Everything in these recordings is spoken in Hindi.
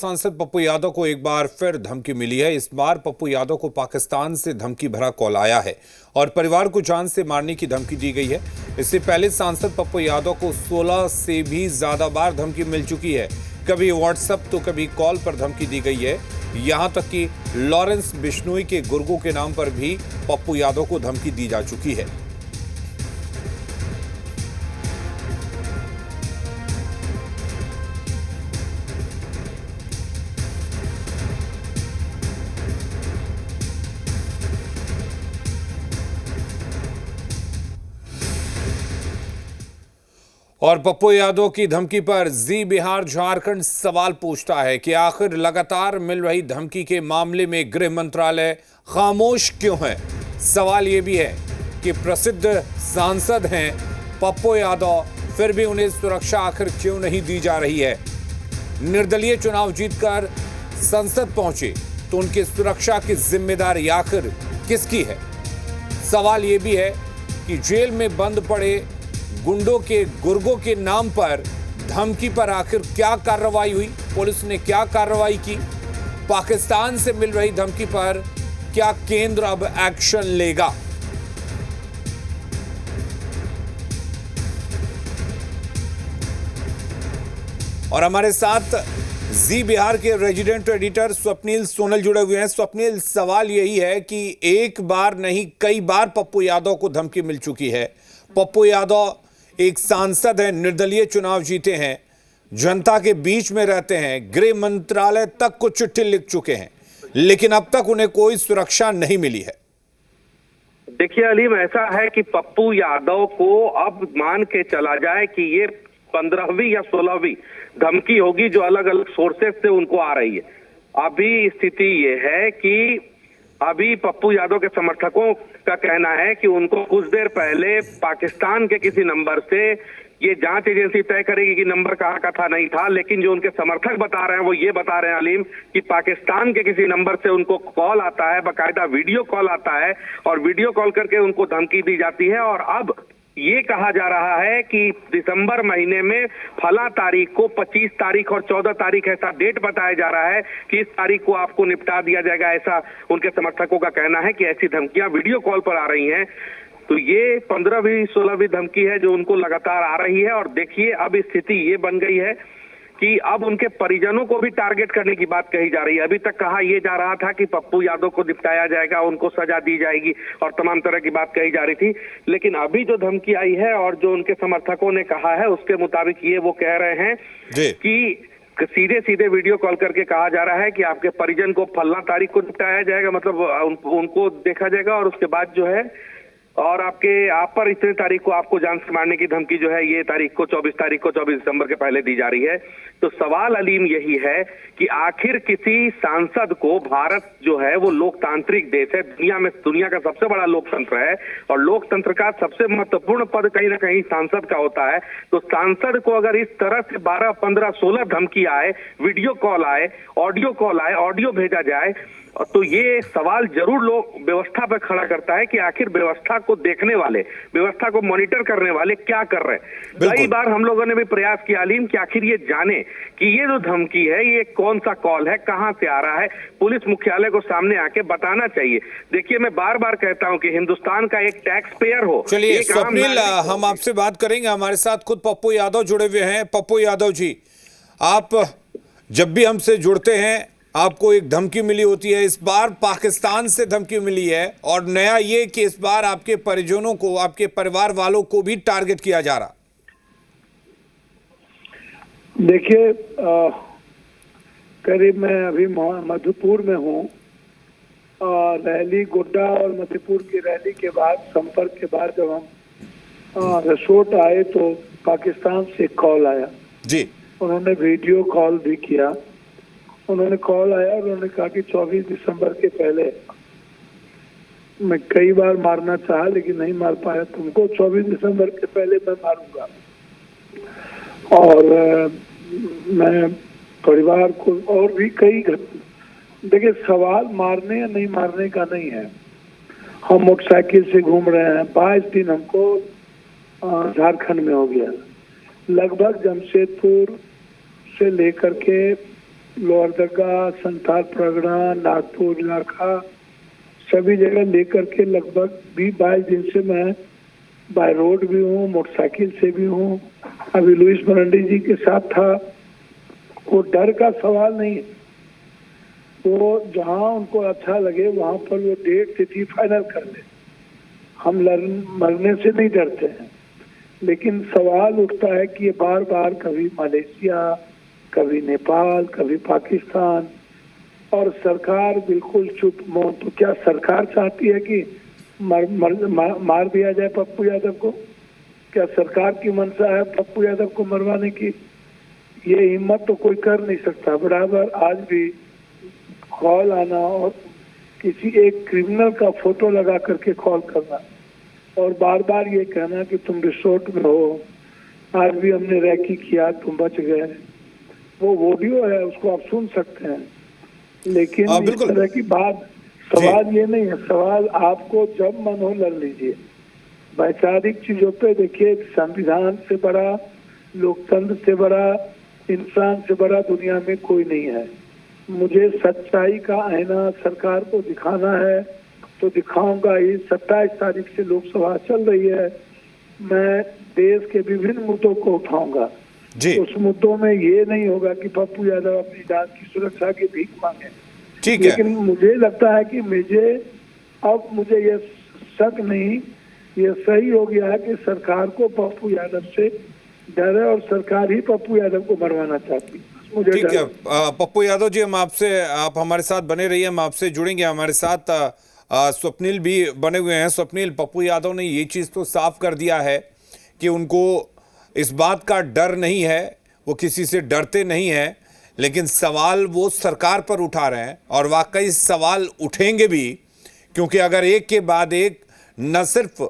सांसद पप्पू यादव को एक बार फिर धमकी मिली है। इस बार पप्पू यादव को पाकिस्तान से धमकी भरा कॉल आया है और परिवार को जान से मारने की धमकी दी गई है। इससे पहले सांसद पप्पू यादव को 16 से भी ज्यादा बार धमकी मिल चुकी है। कभी व्हाट्सएप तो कभी कॉल पर धमकी दी गई है। यहां तक कि लॉरेंस बिश्नोई के गुर्गों के नाम पर भी पप्पू यादव को धमकी दी जा चुकी है। और पप्पू यादव की धमकी पर जी बिहार झारखंड सवाल पूछता है कि आखिर लगातार मिल रही धमकी के मामले में गृह मंत्रालय खामोश क्यों है। सवाल यह भी है कि प्रसिद्ध सांसद हैं पप्पू यादव, फिर भी उन्हें सुरक्षा आखिर क्यों नहीं दी जा रही है। निर्दलीय चुनाव जीतकर संसद पहुंचे तो उनकी सुरक्षा की जिम्मेदारी आखिर किसकी है। सवाल यह भी है कि जेल में बंद पड़े गुंडों के गुर्गों के नाम पर धमकी पर आखिर क्या कार्रवाई हुई, पुलिस ने क्या कार्रवाई की। पाकिस्तान से मिल रही धमकी पर क्या केंद्र अब एक्शन लेगा। और हमारे साथ जी बिहार के रेजिडेंट एडिटर स्वप्निल सोनल जुड़े हुए हैं। स्वप्निल, सवाल यही है कि एक बार नहीं कई बार पप्पू यादव को धमकी मिल चुकी है। पप्पू यादव एक सांसद है, निर्दलीय चुनाव जीते हैं, जनता के बीच में रहते हैं, गृह मंत्रालय तक को चिट्ठी लिख चुके हैं, लेकिन अब तक उन्हें कोई सुरक्षा नहीं मिली है। देखिए अलीम, ऐसा है कि पप्पू यादव को अब मान के चला जाए कि ये 15वीं या 16वीं धमकी होगी जो अलग अलग सोर्सेस से उनको आ रही है। अभी स्थिति ये है कि अभी पप्पू यादव के समर्थकों का कहना है कि उनको कुछ देर पहले पाकिस्तान के किसी नंबर से, ये जांच एजेंसी तय करेगी कि नंबर कहाँ का था नहीं था, लेकिन जो उनके समर्थक बता रहे हैं वो ये बता रहे हैं अलीम कि पाकिस्तान के किसी नंबर से उनको कॉल आता है, बाकायदा वीडियो कॉल आता है और वीडियो कॉल करके उनको धमकी दी जाती है। और अब ये कहा जा रहा है कि दिसंबर महीने में फला तारीख को 25 तारीख और 14 तारीख ऐसा डेट बताया जा रहा है कि इस तारीख को आपको निपटा दिया जाएगा। ऐसा उनके समर्थकों का कहना है कि ऐसी धमकियां वीडियो कॉल पर आ रही हैं। तो ये 15वीं 16वीं धमकी है जो उनको लगातार आ रही है। और देखिए अब स्थिति ये बन गई है कि अब उनके परिजनों को भी टारगेट करने की बात कही जा रही है। अभी तक कहा यह जा रहा था कि पप्पू यादव को निपटाया जाएगा, उनको सजा दी जाएगी और तमाम तरह की बात कही जा रही थी, लेकिन अभी जो धमकी आई है और जो उनके समर्थकों ने कहा है उसके मुताबिक ये वो कह रहे हैं कि सीधे सीधे वीडियो कॉल करके कहा जा रहा है कि आपके परिजन को फलना तारीख को निपटाया जाएगा, मतलब उनको देखा जाएगा और उसके बाद जो है और आप पर इतने तारीख को आपको जान से मारने की धमकी जो है ये तारीख को 24 दिसंबर के पहले दी जा रही है। तो सवाल अलीम यही है कि आखिर किसी सांसद को, भारत जो है वो लोकतांत्रिक देश है, दुनिया का सबसे बड़ा लोकतंत्र है और लोकतंत्र का सबसे महत्वपूर्ण पद कहीं ना कहीं सांसद का होता है। तो सांसद को अगर इस तरह से 12, 15, 16 धमकी आए, वीडियो कॉल आए, ऑडियो भेजा जाए, तो ये सवाल जरूर लोग व्यवस्था पर खड़ा करता है कि आखिर व्यवस्था को देखने वाले, व्यवस्था को मॉनिटर करने वाले क्या कर रहे हैं। कई बार हम लोगों ने भी प्रयास किया अलीम कि आखिर ये जाने कि ये जो धमकी है ये कौन सा कॉल है, कहां से आ रहा है। पुलिस मुख्यालय को सामने आके बताना चाहिए। देखिए मैं बार बार कहता हूं कि हिंदुस्तान का एक टैक्स पेयर हो। चलिए स्वप्निल, हम आपसे बात करेंगे। हमारे साथ खुद पप्पू यादव जुड़े हुए हैं। पप्पू यादव जी, आप जब भी हमसे जुड़ते हैं आपको एक धमकी मिली होती है। इस बार पाकिस्तान से धमकी मिली है और नया ये कि इस बार आपके परिजनों को, आपके परिवार वालों को भी टारगेट किया जा रहा। देखिए करीब मैं अभी मधुपुर में हूँ और रैली गोड्डा और मधुपुर की रैली के बाद, संपर्क के बाद जब हम रिसोर्ट आए तो पाकिस्तान से कॉल आया जी। उन्होंने वीडियो कॉल भी किया। उन्होंने कॉल आया और उन्होंने कहा कि 24 दिसंबर के पहले, मैं कई बार मारना चाहा लेकिन नहीं मार पाया तुमको, 24 दिसंबर के पहले मैं मारूंगा। और मैं परिवार को और भी कई, देखिए सवाल मारने या नहीं मारने का नहीं है। हम मोटरसाइकिल से घूम रहे हैं, 22 दिन हमको झारखंड में हो गया। लगभग जमशेदपुर से लेकर के लोअर दरगाह, संथाल परगना, नागपुर इलाका, सभी जगह लेकर के लगभग 20-22 दिन से मैं बाय रोड भी हूँ, मोटरसाइकिल से भी हूँ। अभी लुइस मरांडी जी के साथ था। वो डर का सवाल नहीं है, वो जहाँ उनको अच्छा लगे वहाँ पर वो डेट तिथि फाइनल कर ले। हम मरने से नहीं डरते हैं, लेकिन सवाल उठता है कि ये बार बार कभी मलेशिया, कभी नेपाल, कभी पाकिस्तान, और सरकार बिल्कुल चुप मौन। तो क्या सरकार चाहती है कि मार दिया जाए पप्पू यादव को? क्या सरकार की मंशा है पप्पू यादव को मरवाने की? ये हिम्मत तो कोई कर नहीं सकता। बराबर आज भी कॉल आना और किसी एक क्रिमिनल का फोटो लगा करके कॉल करना और बार बार ये कहना कि तुम रिसोर्ट में हो, आज भी हमने रैकी किया, तुम बच गए। वो वीडियो है, उसको आप सुन सकते हैं। लेकिन इस तरह की बात, सवाल ये नहीं है। सवाल आपको जब मन हो लड़ लीजिए। वैचारिक चीजों पे देखिए, संविधान से बड़ा, लोकतंत्र से बड़ा, इंसान से बड़ा दुनिया में कोई नहीं है। मुझे सच्चाई का आईना सरकार को दिखाना है तो दिखाऊंगा ही। 27 तारीख से लोकसभा चल रही है, मैं देश के विभिन्न मुद्दों को उठाऊंगा। उस मुद्दों में ये नहीं होगा कि पप्पू यादव अपनी जान की सुरक्षा की भीख मांगे। ठीक है, लेकिन मुझे लगता है कि मुझे ये शक नहीं, ये सही हो गया है कि सरकार को पप्पू यादव से डर है और सरकार ही पप्पू यादव को मरवाना चाहती है। मुझे ठीक है पप्पू यादव जी, आप हमारे साथ बने रहिए, हम आपसे जुड़ेंगे। हमारे साथ स्वप्निल भी बने हुए हैं। स्वप्निल, पप्पू यादव ने ये चीज़ तो साफ कर दिया है कि उनको इस बात का डर नहीं है, वो किसी से डरते नहीं हैं, लेकिन सवाल वो सरकार पर उठा रहे हैं और वाकई सवाल उठेंगे भी, क्योंकि अगर एक के बाद एक न सिर्फ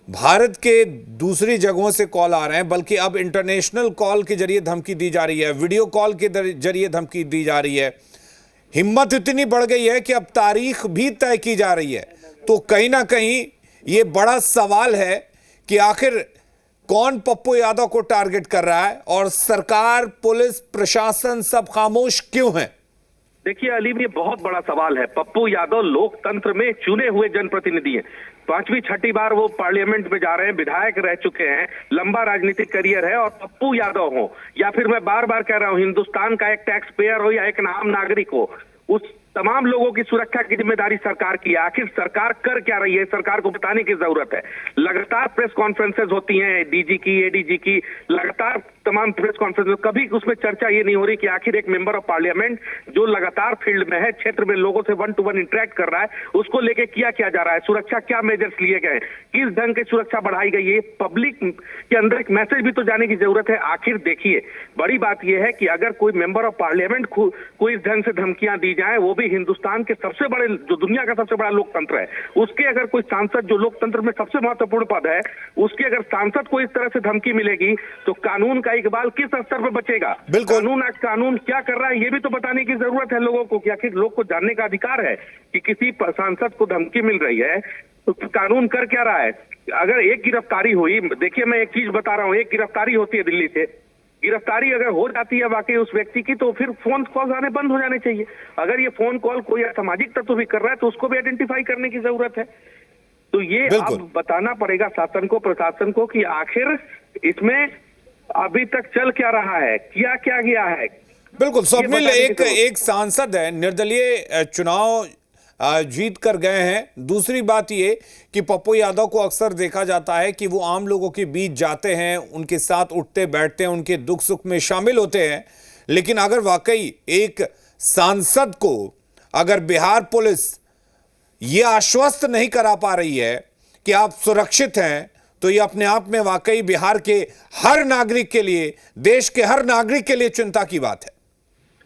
भारत के दूसरी जगहों से कॉल आ रहे हैं, बल्कि अब इंटरनेशनल कॉल के जरिए धमकी दी जा रही है, वीडियो कॉल के जरिए धमकी दी जा रही है। हिम्मत इतनी बढ़ गई है कि अब तारीख भी तय की जा रही है। तो कहीं ना कहीं ये बड़ा सवाल है कि आखिर कौन पप्पू यादव को टारगेट कर रहा है और सरकार, पुलिस, प्रशासन सब खामोश क्यों है? देखिए अलीम, ये बहुत बड़ा सवाल है। पप्पू यादव लोकतंत्र में चुने हुए जनप्रतिनिधि हैं। 5वीं 6ठी बार वो पार्लियामेंट में जा रहे हैं, विधायक रह चुके हैं, लंबा राजनीतिक करियर है। और पप्पू यादव हो या फिर मैं बार बार कह रहा हूं, हिंदुस्तान का एक टैक्स पेयर हो या एक आम नागरिक हो, उस तमाम लोगों की सुरक्षा की जिम्मेदारी सरकार की है। आखिर सरकार कर क्या रही है, सरकार को बताने की जरूरत है। लगातार प्रेस कॉन्फ्रेंसेज होती हैं, डीजी की, एडीजी की, लगातार तमाम प्रेस कॉन्फ्रेंस, कभी उसमें चर्चा ये नहीं हो रही कि आखिर एक मेंबर ऑफ पार्लियामेंट जो लगातार फील्ड में है, क्षेत्र में लोगों से 1 to 1 इंटरेक्ट कर रहा है, उसको लेके किया क्या जा रहा है, सुरक्षा क्या मेजर्स लिए गए, किस ढंग की सुरक्षा बढ़ाई गई है, पब्लिक के अंदर एक मैसेज भी तो जाने की जरूरत है। आखिर देखिए, बड़ी बात यह है कि अगर कोई मेंबर ऑफ पार्लियामेंट को इस ढंग से धमकियां दी जाए, वो भी हिंदुस्तान के सबसे बड़े, जो दुनिया का सबसे बड़ा लोकतंत्र है, उसके अगर कोई सांसद, जो लोकतंत्र में सबसे महत्वपूर्ण पद है, उसके अगर सांसद को इस तरह से धमकी मिलेगी तो कानून का इकबाल किस स्तर पर बचेगा? कानून क्या कर रहा है ये भी तो बताने की जरूरत है लोगों को, कि आखिर लोग को जानने का अधिकार है कि किसी सांसद को धमकी मिल रही है तो कानून कर क्या रहा है। अगर एक गिरफ्तारी हुई, देखिए मैं एक चीज बता रहा हूं, एक गिरफ्तारी होती है दिल्ली से, गिरफ्तारी अगर हो जाती है वाकई उस व्यक्ति की, तो फिर फोन कॉल आने बंद हो जाने चाहिए। अगर ये फोन कॉल कोई असामाजिक तत्व भी कर रहा है तो उसको भी आइडेंटिफाई करने की जरूरत है। तो ये अब बताना पड़ेगा शासन को, प्रशासन को, कि आखिर इसमें अभी तक चल क्या रहा है, किया क्या गया है। बिल्कुल स्वप्निल, एक सांसद है, निर्दलीय चुनाव जीत कर गए हैं। दूसरी बात ये कि पप्पू यादव को अक्सर देखा जाता है कि वो आम लोगों के बीच जाते हैं, उनके साथ उठते बैठते हैं, उनके दुख सुख में शामिल होते हैं। लेकिन अगर वाकई एक सांसद को अगर बिहार पुलिस ये आश्वस्त नहीं करा पा रही है कि आप सुरक्षित हैं, तो ये अपने आप में वाकई बिहार के हर नागरिक के लिए, देश के हर नागरिक के लिए चिंता की बात है।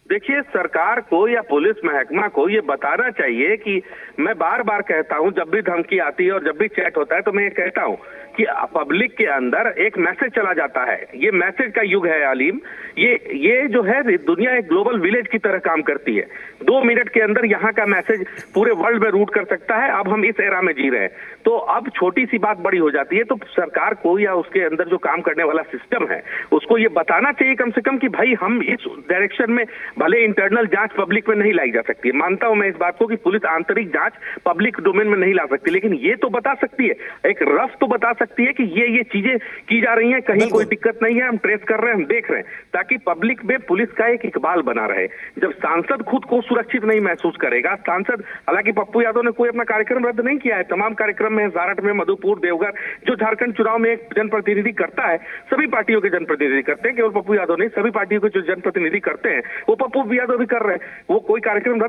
देखिए, सरकार को या पुलिस महकमा को ये बताना चाहिए कि मैं बार बार कहता हूं, जब भी धमकी आती है और जब भी चैट होता है तो मैं ये कहता हूं कि पब्लिक के अंदर एक मैसेज चला जाता है। ये मैसेज का युग है अलीम। ये जो है दुनिया एक ग्लोबल विलेज की तरह काम करती है। 2 मिनट के अंदर यहाँ का मैसेज पूरे वर्ल्ड में रूट कर सकता है। अब हम इस एरा में जी रहे हैं, तो अब छोटी सी बात बड़ी हो जाती है। तो सरकार को या उसके अंदर जो काम करने वाला सिस्टम है उसको ये बताना चाहिए कम से कम कि भाई हम इस डायरेक्शन में भले इंटरनल जांच पब्लिक में नहीं लाई जा सकती है, मानता हूं मैं इस बात को कि पुलिस आंतरिक जांच पब्लिक डोमेन में नहीं ला सकती, लेकिन ये तो बता सकती है, एक रफ तो बता सकती है कि ये चीजें की जा रही हैं, कहीं कोई दिक्कत नहीं है, हम ट्रेस कर रहे हैं, हम देख रहे हैं, ताकि पब्लिक में पुलिस का एक इकबाल बना रहे। जब सांसद खुद को सुरक्षित नहीं महसूस करेगा, सांसद, हालांकि पप्पू यादव ने कोई अपना कार्यक्रम रद्द नहीं किया है, तमाम कार्यक्रम में सारठ में, मधुपुर, देवघर, जो झारखंड चुनाव में एक जनप्रतिनिधि करता है, सभी पार्टियों के जनप्रतिनिधि करते हैं, केवल पप्पू यादव नहीं, सभी पार्टियों के जो जनप्रतिनिधि करते हैं वो पप्पू यादव भी कर रहे हैं। वो कोई कार्यक्रम रद्द